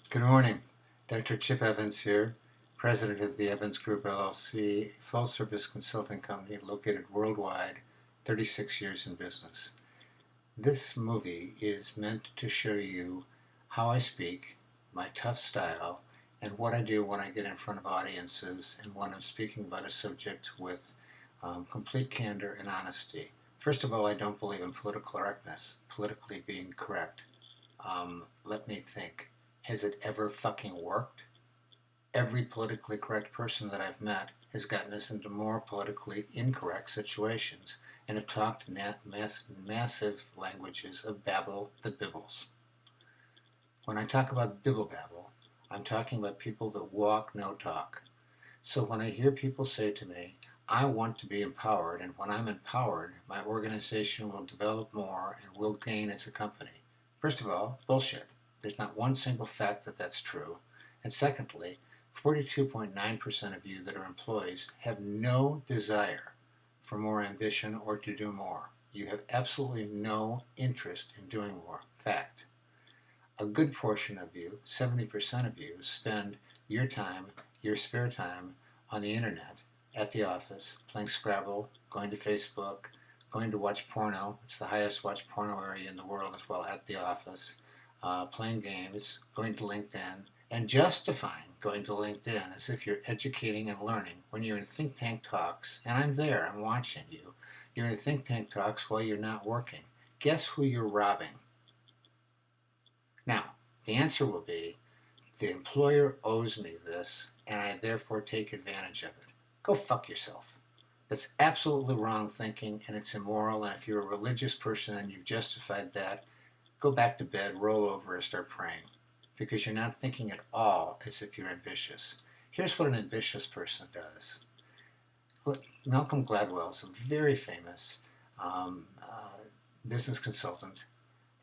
Good morning. Dr. Chip Evans here, president of the Evans Group LLC, a full-service consulting company located worldwide, 36 years in business. This movie is meant to show you how I speak, my tough style, and what I do when I get in front of audiences and when I'm speaking about a subject with complete candor and honesty. First of all, I don't believe in political correctness, politically being correct. Let me think. Has it ever fucking worked? Every politically correct person that I've met has gotten us into more politically incorrect situations and have talked massive languages of babble that bibbles. When I talk about bibble babble, I'm talking about people that walk no talk. So when I hear people say to me, I want to be empowered, and when I'm empowered, my organization will develop more and will gain as a company. First of all, bullshit. There's not one single fact that that's true. And secondly, 42.9% of you that are employees have no desire for more ambition or to do more. You have absolutely no interest in doing more. Fact. A good portion of you, 70% of you, spend your time, your spare time, on the internet, at the office, playing Scrabble, going to Facebook, going to watch porno. It's the highest watched porno area in the world as well, at the office, playing games, going to LinkedIn, and justifying going to LinkedIn as if you're educating and learning when you're in think tank talks, and I'm there, I'm watching you. You're in think tank talks while you're not working. Guess who you're robbing? Now, the answer will be, the employer owes me this, and I therefore take advantage of it. Go fuck yourself. That's absolutely wrong thinking, and it's immoral, and if you're a religious person and you've justified that, go back to bed, roll over, and start praying. Because you're not thinking at all as if you're ambitious. Here's what an ambitious person does. Malcolm Gladwell is a very famous business consultant,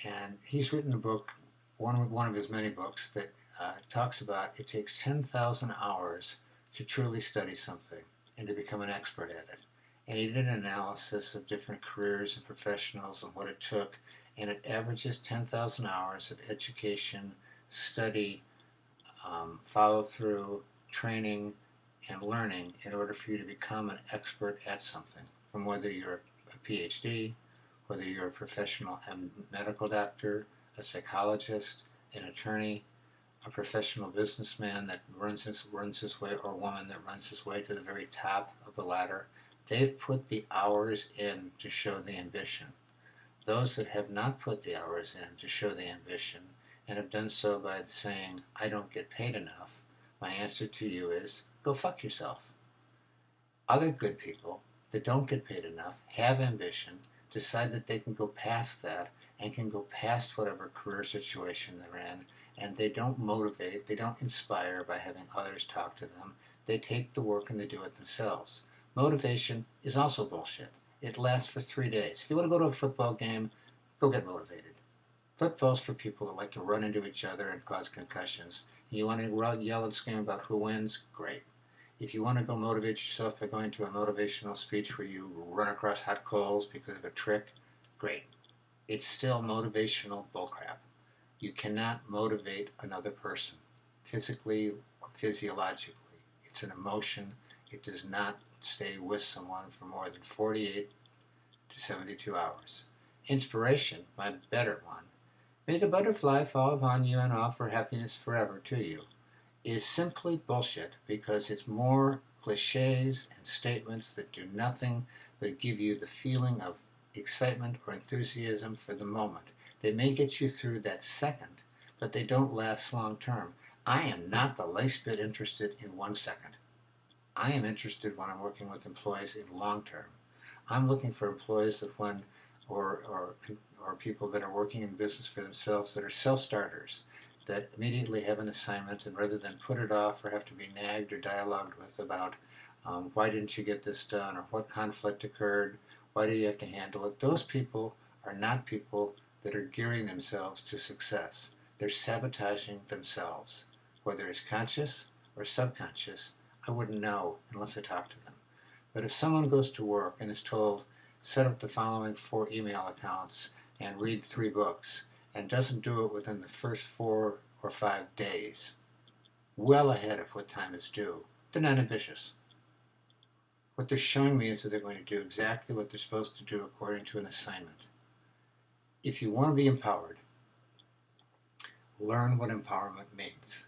and he's written a book, one of his many books, that talks about it takes 10,000 hours to truly study something and to become an expert at it. And he did an analysis of different careers and professionals and what it took, and it averages 10,000 hours of education, study, follow through, training, and learning in order for you to become an expert at something. From whether you're a PhD, whether you're a professional medical doctor, a psychologist, an attorney, a professional businessman that runs his way, or woman that runs his way to the very top of the ladder, they've put the hours in to show the ambition. Those that have not put the hours in to show the ambition and have done so by saying, I don't get paid enough, my answer to you is, go fuck yourself. Other good people that don't get paid enough, have ambition, decide that they can go past that and can go past whatever career situation they're in, and they don't motivate, they don't inspire by having others talk to them. They take the work and they do it themselves. Motivation is also bullshit. It lasts for 3 days. If you want to go to a football game, go get motivated. Football's for people that like to run into each other and cause concussions. And you want to yell and scream about who wins? Great. If you want to go motivate yourself by going to a motivational speech where you run across hot coals because of a trick, great. It's still motivational bullcrap. You cannot motivate another person, physically or physiologically. It's an emotion. It does not stay with someone for more than 48 to 72 hours. Inspiration, my better one, may the butterfly fall upon you and offer happiness forever to you, is simply bullshit because it's more cliches and statements that do nothing but give you the feeling of excitement or enthusiasm for the moment. They may get you through that second, but they don't last long term. I am not the least bit interested in 1 second. I am interested when I'm working with employees in long term. I'm looking for employees that when, or people that are working in business for themselves that are self-starters, that immediately have an assignment, and rather than put it off or have to be nagged or dialogued with about why didn't you get this done, or what conflict occurred, why do you have to handle it, those people are not people that are gearing themselves to success. They're sabotaging themselves. Whether it's conscious or subconscious, I wouldn't know unless I talked to them. But if someone goes to work and is told, set up the following 4 email accounts and read 3 books, and doesn't do it within the first 4 or 5 days, well ahead of what time is due, they're not ambitious. What they're showing me is that they're going to do exactly what they're supposed to do according to an assignment. If you want to be empowered, learn what empowerment means.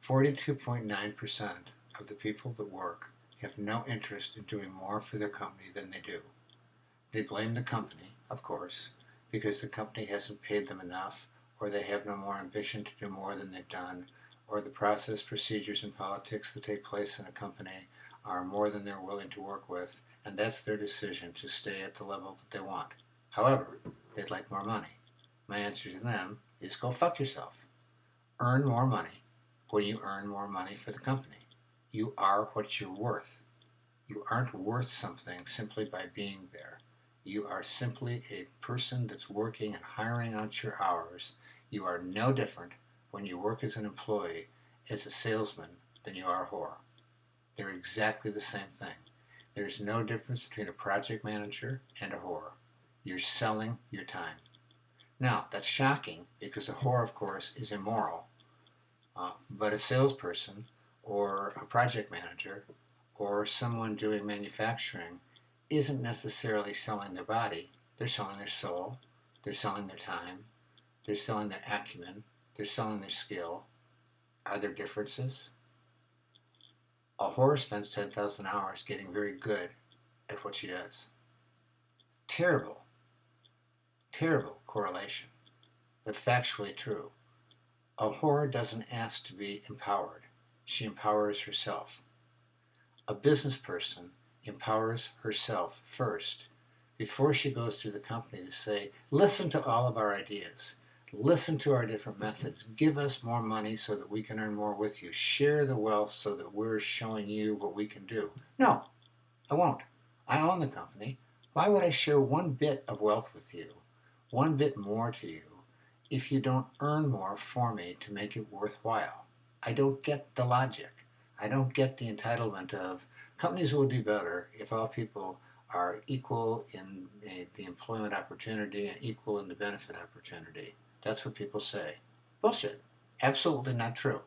42.9% of the people that work have no interest in doing more for their company than they do. They blame the company, of course, because the company hasn't paid them enough, or they have no more ambition to do more than they've done, or the process, procedures, and politics that take place in a company are more than they're willing to work with, and that's their decision to stay at the level that they want. However, they'd like more money. My answer to them is go fuck yourself. Earn more money when you earn more money for the company. You are what you're worth. You aren't worth something simply by being there. You are simply a person that's working and hiring out your hours. You are no different when you work as an employee, as a salesman, than you are a whore. They're exactly the same thing. There's no difference between a project manager and a whore. You're selling your time. Now, that's shocking because a whore, of course, is immoral. But a salesperson or a project manager or someone doing manufacturing isn't necessarily selling their body. They're selling their soul. They're selling their time. They're selling their acumen. They're selling their skill. Are there differences? A whore spends 10,000 hours getting very good at what she does. Terrible, terrible correlation, but factually true. A whore doesn't ask to be empowered. She empowers herself. A business person empowers herself first before she goes to the company to say, listen to all of our ideas. Listen to our different methods. Give us more money so that we can earn more with you. Share the wealth so that we're showing you what we can do. No, I won't. I own the company. Why would I share one bit of wealth with you, one bit more to you, if you don't earn more for me to make it worthwhile? I don't get the logic. I don't get the entitlement of companies will do better if all people are equal in the employment opportunity and equal in the benefit opportunity. That's what people say. Bullshit. Absolutely not true.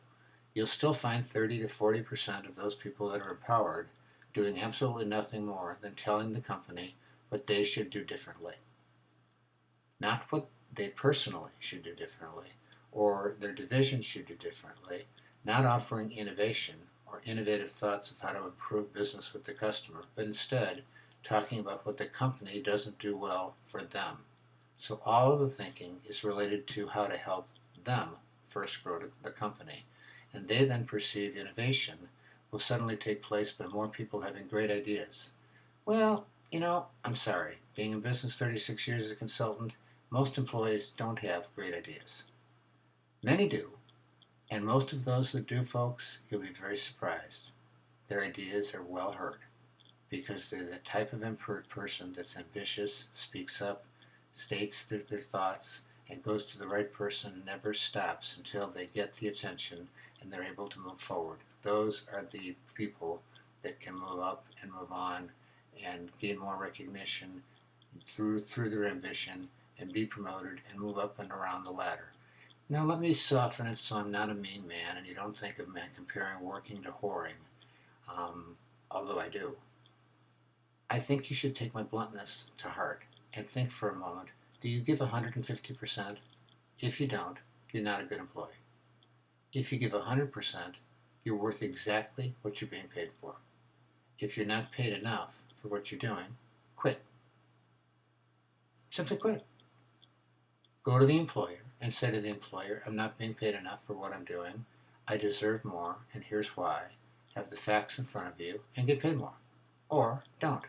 You'll still find 30 to 40% of those people that are empowered doing absolutely nothing more than telling the company what they should do differently. Not what they personally should do differently or their division should do differently, not offering innovation or innovative thoughts of how to improve business with the customer, but instead talking about what the company doesn't do well for them. So all of the thinking is related to how to help them first grow the company. And they then perceive innovation will suddenly take place by more people having great ideas. Well, I'm sorry. Being in business 36 years as a consultant, most employees don't have great ideas. Many do. And most of those that do, folks, you'll be very surprised. Their ideas are well heard because they're the type of person that's ambitious, speaks up, states their thoughts, and goes to the right person and never stops until they get the attention and they're able to move forward. Those are the people that can move up and move on and gain more recognition through their ambition and be promoted and move up and around the ladder. Now let me soften it so I'm not a mean man and you don't think of me comparing working to whoring, although I do. I think you should take my bluntness to heart and think for a moment, do you give 150%? If you don't, you're not a good employee. If you give 100%, you're worth exactly what you're being paid for. If you're not paid enough for what you're doing, quit. Simply quit. Go to the employer and say to the employer, I'm not being paid enough for what I'm doing. I deserve more, and here's why. Have the facts in front of you and get paid more. Or don't.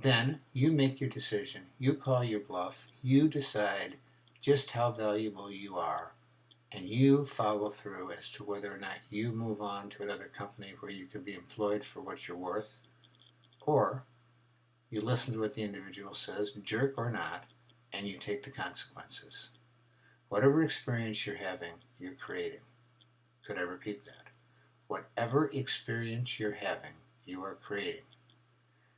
Then you make your decision. You call your bluff. You decide just how valuable you are. And you follow through as to whether or not you move on to another company where you can be employed for what you're worth. Or you listen to what the individual says, jerk or not, and you take the consequences. Whatever experience you're having, you're creating. Could I repeat that? Whatever experience you're having, you are creating.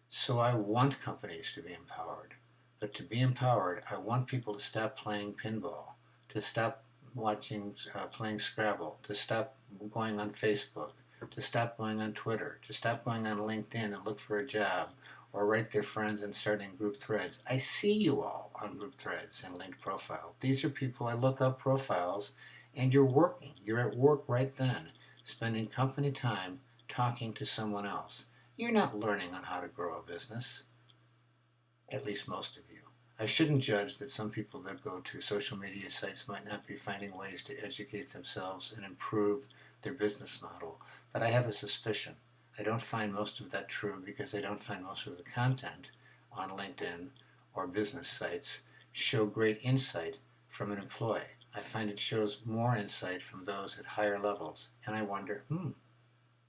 So I want companies to be empowered. But to be empowered, I want people to stop playing pinball, to stop playing Scrabble, to stop going on Facebook, to stop going on Twitter, to stop going on LinkedIn and look for a job, or write their friends and starting group threads. I see you all on group threads and linked profile. These are people I look up profiles, and you're working. You're at work right then, spending company time talking to someone else. You're not learning on how to grow a business, at least most of you. I shouldn't judge that some people that go to social media sites might not be finding ways to educate themselves and improve their business model, but I have a suspicion. I don't find most of that true because I don't find most of the content on LinkedIn or business sites show great insight from an employee. I find it shows more insight from those at higher levels, and I wonder,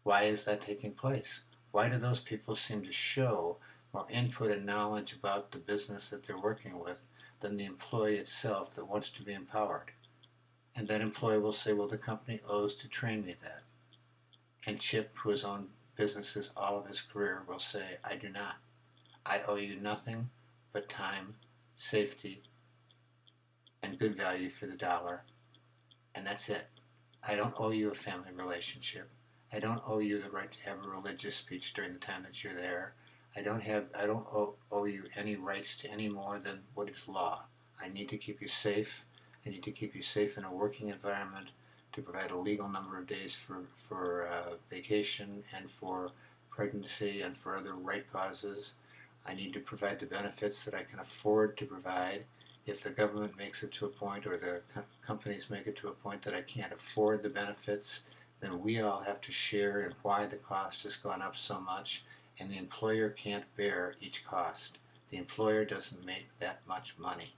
why is that taking place? Why do those people seem to show more input and knowledge about the business that they're working with than the employee itself that wants to be empowered? And that employee will say, well, the company owes to train me that. And Chip, who has owned businesses all of his career, will say, I do not. I owe you nothing but time, safety, and good value for the dollar, and that's it. I don't owe you a family relationship. I don't owe you the right to have a religious speech during the time that you're there. I don't owe you any rights to any more than what is law. I need to keep you safe. I need to keep you safe in a working environment, to provide a legal number of days for vacation and for pregnancy and for other right causes. I need to provide the benefits that I can afford to provide. If the government makes it to a point, or the companies make it to a point that I can't afford the benefits, then we all have to share in why the cost has gone up so much, and the employer can't bear each cost. The employer doesn't make that much money.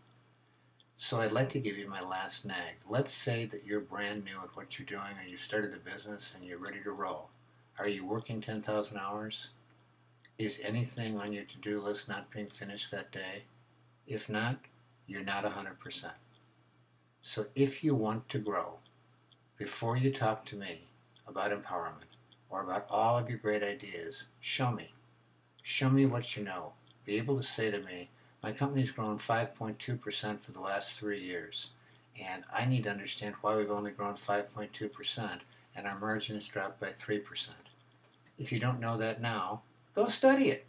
So I'd like to give you my last nag. Let's say that you're brand new at what you're doing, or you've started a business and you're ready to roll. Are you working 10,000 hours? Is anything on your to-do list not being finished that day? If not, you're not 100%. So if you want to grow, before you talk to me about empowerment or about all of your great ideas, show me. Show me what you know. Be able to say to me, my company's grown 5.2% for the last 3 years, and I need to understand why we've only grown 5.2% and our margin has dropped by 3%. If you don't know that now, go study it.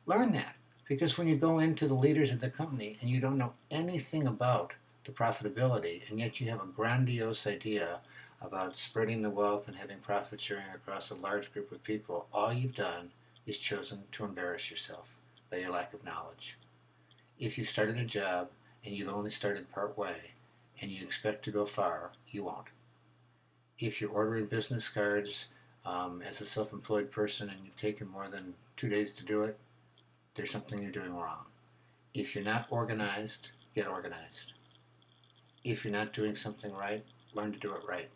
Learn that. Because when you go into the leaders of the company and you don't know anything about the profitability, and yet you have a grandiose idea about spreading the wealth and having profit sharing across a large group of people, all you've done is chosen to embarrass yourself by your lack of knowledge. If you started a job and you've only started part way and you expect to go far, you won't. If you're ordering business cards as a self-employed person and you've taken more than 2 days to do it, there's something you're doing wrong. If you're not organized, get organized. If you're not doing something right, learn to do it right.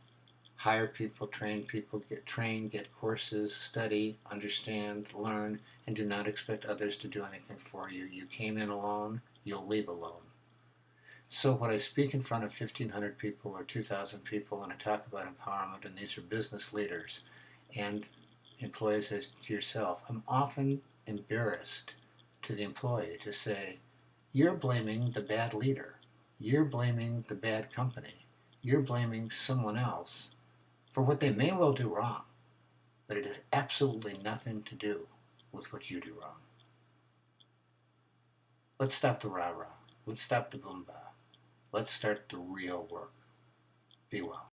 Hire people, train people, get trained, get courses, study, understand, learn, and do not expect others to do anything for you. You came in alone, you'll leave alone. So when I speak in front of 1,500 people or 2,000 people and I talk about empowerment, and these are business leaders and employees as to yourself, I'm often embarrassed to the employee to say, you're blaming the bad leader. You're blaming the bad company. You're blaming someone else for what they may well do wrong, but it has absolutely nothing to do with what you do wrong. Let's stop the rah-rah. Let's stop the boom-bah. Let's start the real work. Be well.